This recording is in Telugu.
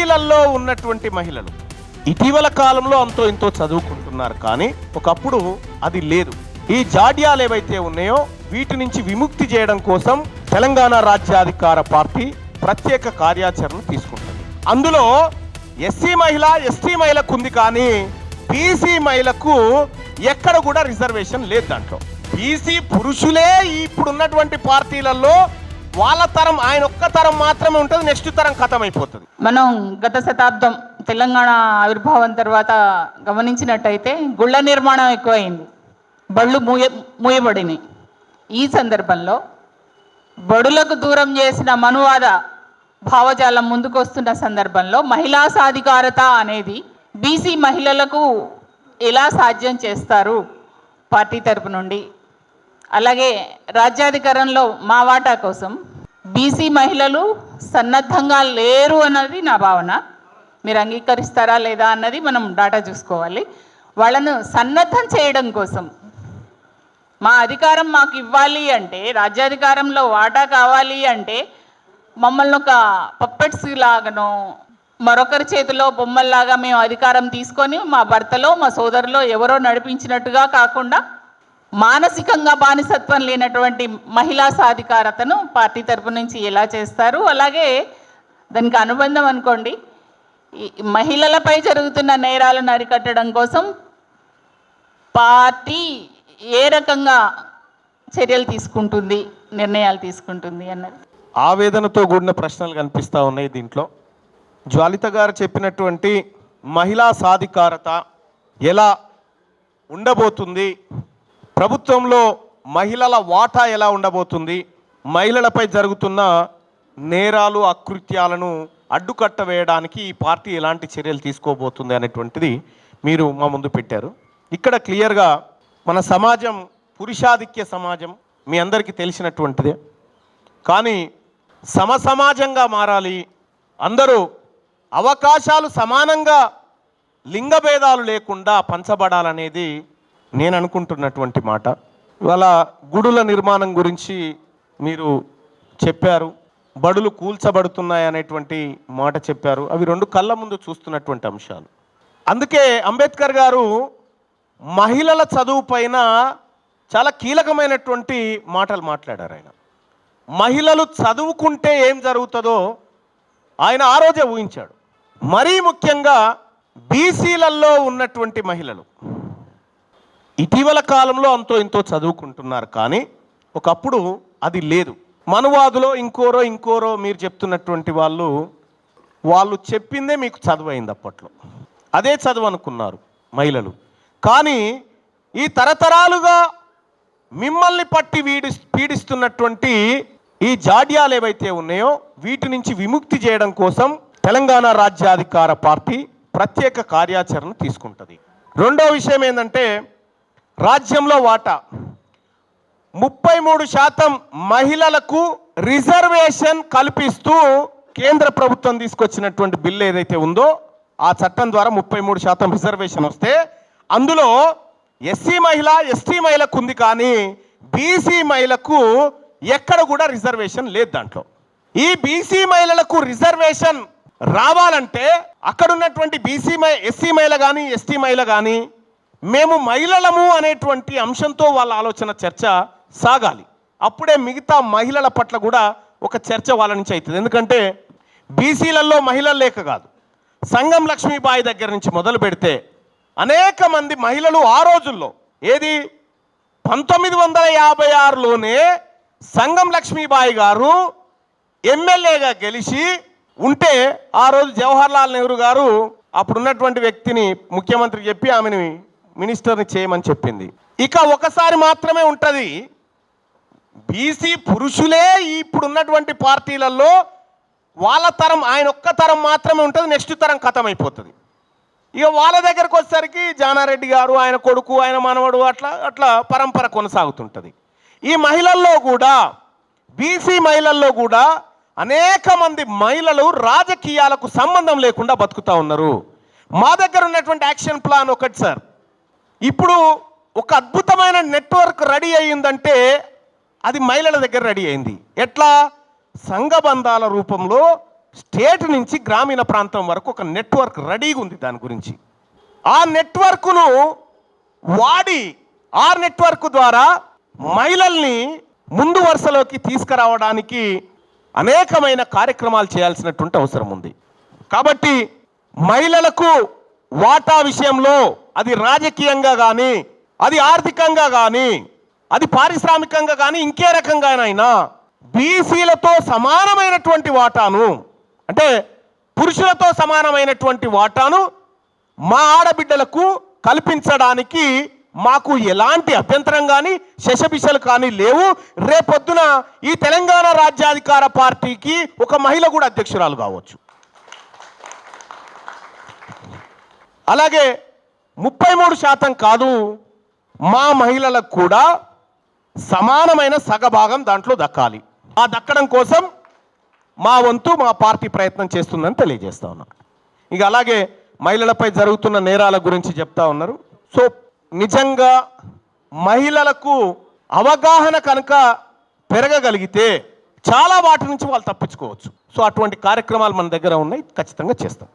బీసీలలో ఉన్నటువంటి మహిళలు ఇటీవల కాలంలో అంతో ఇంతో చదువుకుంటున్నారు, కానీ ఒకప్పుడు అది లేదు. ఈ జాడ్యాలు ఏవైతే ఉన్నాయో వీటి నుంచి విముక్తి చేయడం కోసం తెలంగాణ రాజ్యాధికార పార్టీ ప్రత్యేక కార్యాచరణ తీసుకుంటుంది. అందులో ఎస్సీ మహిళ, ఎస్టీ మహిళకు ఉంది, కానీ బీసీ మహిళకు ఎక్కడ కూడా రిజర్వేషన్ లేదు. దాంట్లో బీసీ పురుషులే ఇప్పుడున్నటువంటి పార్టీలలో వాళ్ళ తరం, ఆయన ఒక్క తరం మాత్రమే ఉంటుంది, నెక్స్ట్ తరం ఖతం అయిపోతుంది. మనం గత శతాబ్దం తెలంగాణ ఆవిర్భావం తర్వాత గమనించినట్టయితే గుళ్ళ నిర్మాణం ఎక్కువైంది, బళ్ళు మూయబడినాయి. ఈ సందర్భంలో బడులకు దూరం చేసిన మనువాద భావజాలం ముందుకు వస్తున్న సందర్భంలో మహిళా సాధికారత అనేది బీసీ మహిళలకు ఎలా సాధ్యం చేస్తారు పార్టీ తరపు నుండి? అలాగే రాజ్యాధికారంలో మా వాటా కోసం బీసీ మహిళలు సన్నద్ధంగా లేరు అన్నది నా భావన. మీరు అంగీకరిస్తారా లేదా అన్నది మనం డాటా చూసుకోవాలి. వాళ్ళను సన్నద్ధం చేయడం కోసం మా అధికారం మాకు ఇవ్వాలి అంటే, రాజ్యాధికారంలో వాటా కావాలి అంటే మమ్మల్ని ఒక పప్పెట్స్ లాగానో మరొకరి చేతిలో బొమ్మల్లాగా మేము అధికారం తీసుకొని మా భర్తలో మా సోదరులో ఎవరో నడిపించినట్టుగా కాకుండా మానసికంగా బానిసత్వం లేనటువంటి మహిళా సాధికారతను పార్టీ తరపు నుంచి ఎలా చేస్తారు? అలాగే దానికి అనుబంధం అనుకోండి, మహిళలపై జరుగుతున్న నేరాలను అరికట్టడం కోసం పార్టీ ఏ రకంగా చర్యలు తీసుకుంటుంది, నిర్ణయాలు తీసుకుంటుంది అన్నది ఆవేదనతో కూడిన ప్రశ్నలు కనిపిస్తూ ఉన్నాయి దీంట్లో. జ్వాలిత గారు చెప్పినటువంటి మహిళా సాధికారత ఎలా ఉండబోతుంది, ప్రభుత్వంలో మహిళల వాటా ఎలా ఉండబోతుంది, మహిళలపై జరుగుతున్న నేరాలు అకృత్యాలను అడ్డుకట్ట వేయడానికి ఈ పార్టీ ఎలాంటి చర్యలు తీసుకోబోతుంది అనేటువంటిది మీరు మా ముందు పెట్టారు. ఇక్కడ క్లియర్గా మన సమాజం పురుషాధిక్య సమాజం, మీ అందరికీ తెలిసినటువంటిదే. కానీ సమసమాజంగా మారాలి, అందరూ అవకాశాలు సమానంగా లింగభేదాలు లేకుండా పంచబడాలనేది నేను అనుకుంటున్నటువంటి మాట. ఇవాళ గుడుల నిర్మాణం గురించి మీరు చెప్పారు, బడులు కూల్చబడుతున్నాయి అనేటువంటి మాట చెప్పారు. అవి రెండు కళ్ళ ముందు చూస్తున్నటువంటి అంశాలు. అందుకే అంబేద్కర్ గారు మహిళల చదువు పైన చాలా కీలకమైనటువంటి మాటలు మాట్లాడారు. ఆయన మహిళలు చదువుకుంటే ఏం జరుగుతుందో ఆయన ఆ రోజే ఊహించాడు. మరీ ముఖ్యంగా బీసీలలో ఉన్నటువంటి మహిళలు ఇటీవల కాలంలో అంతో ఇంతో చదువుకుంటున్నారు, కానీ ఒకప్పుడు అది లేదు. మనువాదులో ఇంకోరో మీరు చెప్తున్నటువంటి వాళ్ళు చెప్పిందే మీకు చదువు అయింది. అప్పట్లో అదే చదువు అనుకున్నారు మహిళలు. కానీ ఈ తరతరాలుగా మిమ్మల్ని పట్టి పీడిస్తున్నటువంటి ఈ జాడ్యాలు ఏవైతే ఉన్నాయో వీటి నుంచి విముక్తి చేయడం కోసం తెలంగాణ రాజ్యాధికార పార్టీ ప్రత్యేక కార్యాచరణ తీసుకుంటుంది. రెండో విషయం ఏంటంటే, రాజ్యంలో వాటా 33% మహిళలకు రిజర్వేషన్ కల్పిస్తూ కేంద్ర ప్రభుత్వం తీసుకొచ్చినటువంటి బిల్లు ఏదైతే ఉందో ఆ చట్టం ద్వారా 33% రిజర్వేషన్ వస్తే అందులో ఎస్సీ మహిళ, ఎస్టీ మహిళకు ఉంది, కానీ బీసీ మహిళకు ఎక్కడ కూడా రిజర్వేషన్ లేదు. దాంట్లో ఈ బీసీ మహిళలకు రిజర్వేషన్ రావాలంటే అక్కడ ఉన్నటువంటి ఎస్సీ మహిళ కానీ ఎస్టీ మహిళ కానీ మేము మహిళలము అనేటువంటి అంశంతో వాళ్ళ ఆలోచన చర్చ సాగాలి. అప్పుడే మిగతా మహిళల పట్ల కూడా ఒక చర్చ వాళ్ళ నుంచి అవుతుంది. ఎందుకంటే బీసీలలో మహిళలు లేక కాదు, సంగం లక్ష్మీబాయి దగ్గర నుంచి మొదలు పెడితే అనేక మంది మహిళలు ఆ రోజుల్లో, ఏది 1956లోనే సంగం లక్ష్మీబాయి గారు ఎమ్మెల్యేగా గెలిచి ఉంటే ఆ రోజు జవహర్లాల్ నెహ్రూ గారు అప్పుడున్నటువంటి వ్యక్తిని ముఖ్యమంత్రి చెప్పి ఆమెని మినిస్టర్ని చేయమని చెప్పింది. ఇక ఒకసారి మాత్రమే ఉంటుంది. బీసీ పురుషులే ఇప్పుడున్నటువంటి పార్టీలలో వాళ్ళ తరం, ఆయన ఒక్క తరం మాత్రమే ఉంటుంది, నెక్స్ట్ తరం ఖతం అయిపోతుంది. ఇక వాళ్ళ దగ్గరకు వచ్చేసరికి జానారెడ్డి గారు, ఆయన కొడుకు, ఆయన మనవడు, అట్లా పరంపర కొనసాగుతుంటుంది. ఈ మహిళల్లో కూడా, బీసీ మహిళల్లో కూడా అనేక మంది మహిళలు రాజకీయాలకు సంబంధం లేకుండా బతుకుతూ ఉన్నారు. మా దగ్గర ఉన్నటువంటి యాక్షన్ ప్లాన్ ఒకటి సార్, ఇప్పుడు ఒక అద్భుతమైన నెట్వర్క్ రెడీ అయ్యిందంటే అది మహిళల దగ్గర రెడీ అయింది. ఎట్లా? సంఘబంధాల రూపంలో స్టేట్ నుంచి గ్రామీణ ప్రాంతం వరకు ఒక నెట్వర్క్ రెడీగా ఉంది దాని గురించి. ఆ నెట్వర్క్ను వాడి ఆ నెట్వర్క్ ద్వారా మహిళల్ని ముందు వరుసలోకి తీసుకురావడానికి అనేకమైన కార్యక్రమాలు చేయాల్సినటువంటి అవసరం ఉంది. కాబట్టి మహిళలకు వాటా విషయంలో అది రాజకీయంగా కానీ, అది ఆర్థికంగా కానీ, అది పారిశ్రామికంగా కానీ, ఇంకే రకంగానైనా బీసీలతో సమానమైనటువంటి వాటాను, అంటే పురుషులతో సమానమైనటువంటి వాటాను మా ఆడబిడ్డలకు కల్పించడానికి మాకు ఎలాంటి అభ్యంతరం కానీ శశబిషలు కానీ లేవు. రేపొద్దున ఈ తెలంగాణ రాజ్యాధికార పార్టీకి ఒక మహిళ కూడా అధ్యక్షురాలు కావచ్చు. అలాగే 33% కాదు, మా మహిళలకు కూడా సమానమైన సగభాగం దాంట్లో దక్కాలి. ఆ దక్కడం కోసం మా వంతు మా పార్టీ ప్రయత్నం చేస్తుందని తెలియజేస్తా ఉన్నాం. ఇక అలాగే మహిళలపై జరుగుతున్న నేరాల గురించి చెప్తా ఉన్నారు. సో నిజంగా మహిళలకు అవగాహన కనుక పెరగగలిగితే చాలా వాటి నుంచి వాళ్ళు తప్పించుకోవచ్చు. సో అటువంటి కార్యక్రమాలు మన దగ్గర ఉన్నాయి, ఖచ్చితంగా చేస్తాం.